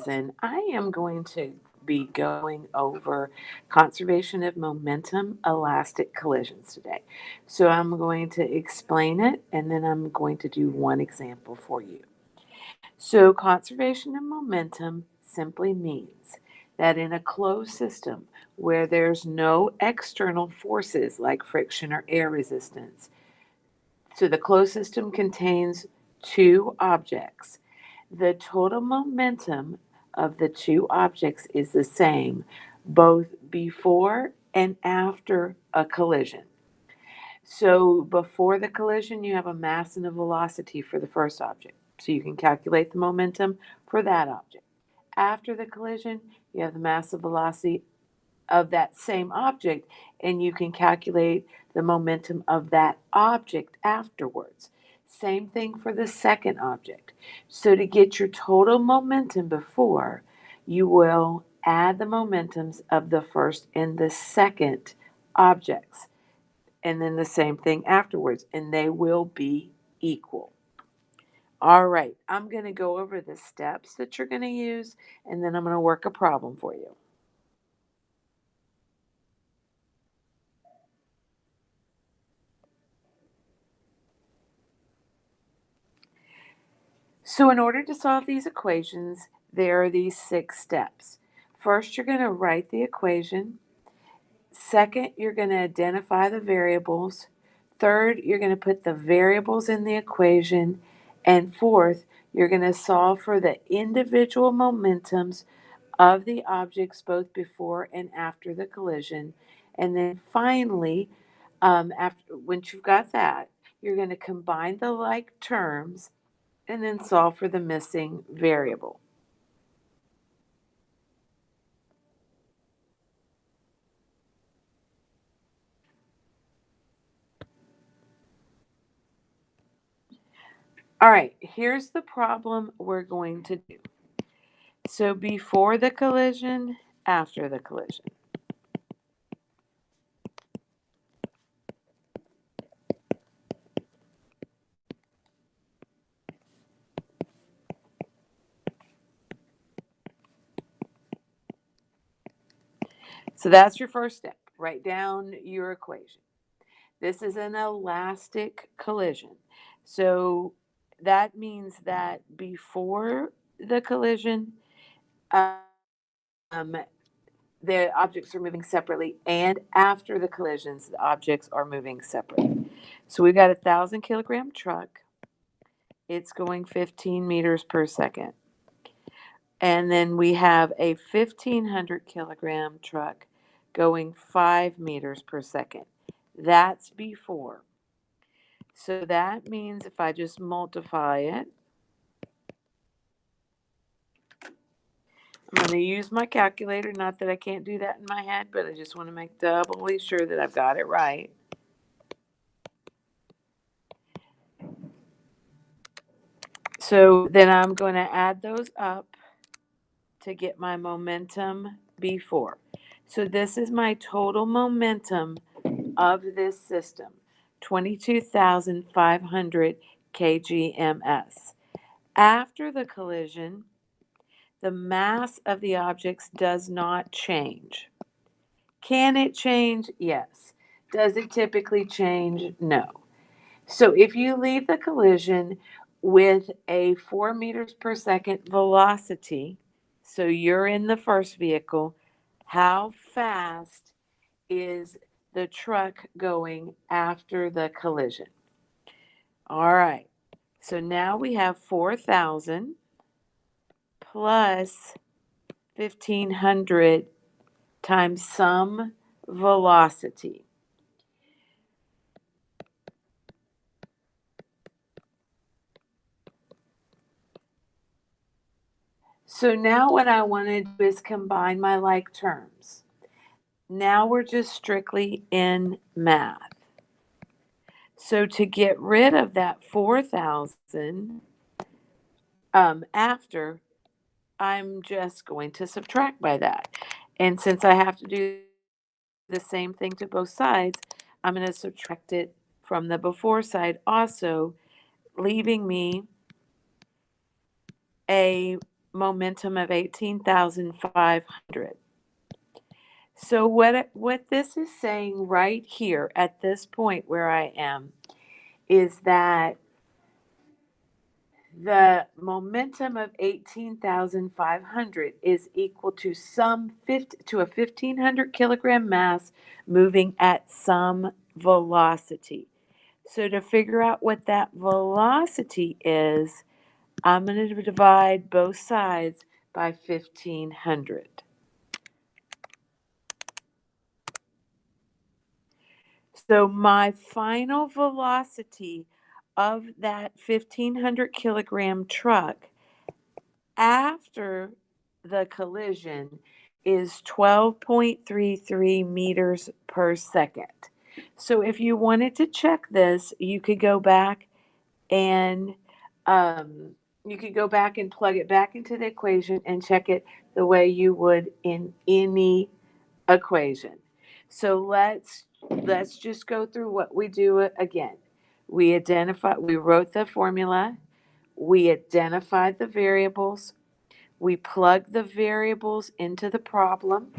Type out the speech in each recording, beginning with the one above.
lesson, I am going to be going over conservation of momentum elastic collisions today. So I'm going to explain it and then I'm going to do one example for you. So, conservation of momentum simply means that in a closed system where there's no external forces like friction or air resistance, so the closed system contains two objects. The total momentum of the two objects is the same both before and after a collision. So before the collision, you have a mass and a velocity for the first object. So you can calculate the momentum for that object. After the collision, you have the mass and velocity of that same object, and you can calculate the momentum of that object afterwards. Same thing for the second object. So to get your total momentum before, you will add the momentums of the first and the second objects, and then the same thing afterwards, and they will be equal. All right, I'm going to go over the steps that you're going to use, and then I'm going to work a problem for you. So in order to solve these equations, there are these 6 steps. First, you're going to write the equation. Second, you're going to identify the variables. Third, you're going to put the variables in the equation. And fourth, you're going to solve for the individual momentums of the objects both before and after the collision. And then finally, once you've got that, you're going to combine the like terms and then solve for the missing variable. All right, here's the problem we're going to do. So before the collision, after the collision. So that's your first step. Write down your equation. This is an elastic collision. So that means that before the collision, um, the objects are moving separately, and after the collisions, the objects are moving separately. So we've got a 1,000 kilogram truck. It's going 15 meters per second. And then we have a 1,500 kilogram truck going 5 meters per second. That's before. So that means if I just multiply it, I'm going to use my calculator. Not that I can't do that in my head, but I just want to make doubly sure that I've got it right. So then I'm going to add those up to get my momentum before. So this is my total momentum of this system, 22,500 kgms. After the collision, the mass of the objects does not change. Can it change? Yes. Does it typically change? No. So if you leave the collision with a 4 meters per second velocity, so you're in the first vehicle, how fast is the truck going after the collision? All right. So now we have 4,000 plus 1,500 times some velocity. So now what I want to do is combine my like terms. Now we're just strictly in math. So to get rid of that 4,000 after, I'm just going to subtract by that. And since I have to do the same thing to both sides, I'm going to subtract it from the before side also, leaving me a momentum of 18,500. So what this is saying right here at this point where I am is that the momentum of 18,500 is equal to a 1,500 kilogram mass moving at some velocity. So to figure out what that velocity is, I'm going to divide both sides by 1,500. So my final velocity of that 1,500 kilogram truck after the collision is 12.33 meters per second. So if you wanted to check this, you could go back and um, plug it back into the equation and check it the way you would in any equation. So let's just go through what we do again. We wrote the formula, we identified the variables, we plugged the variables into the problem,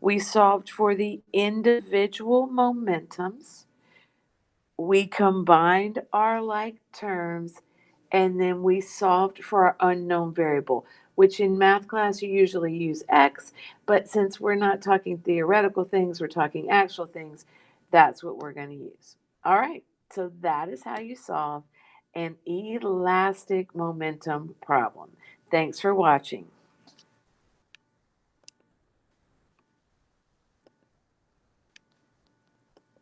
we solved for the individual momentums, we combined our like terms, and then we solved for our unknown variable, which in math class you usually use x, but since we're not talking theoretical things, we're talking actual things, that's what we're going to use. All right, so that is how you solve an elastic momentum problem. Thanks for watching.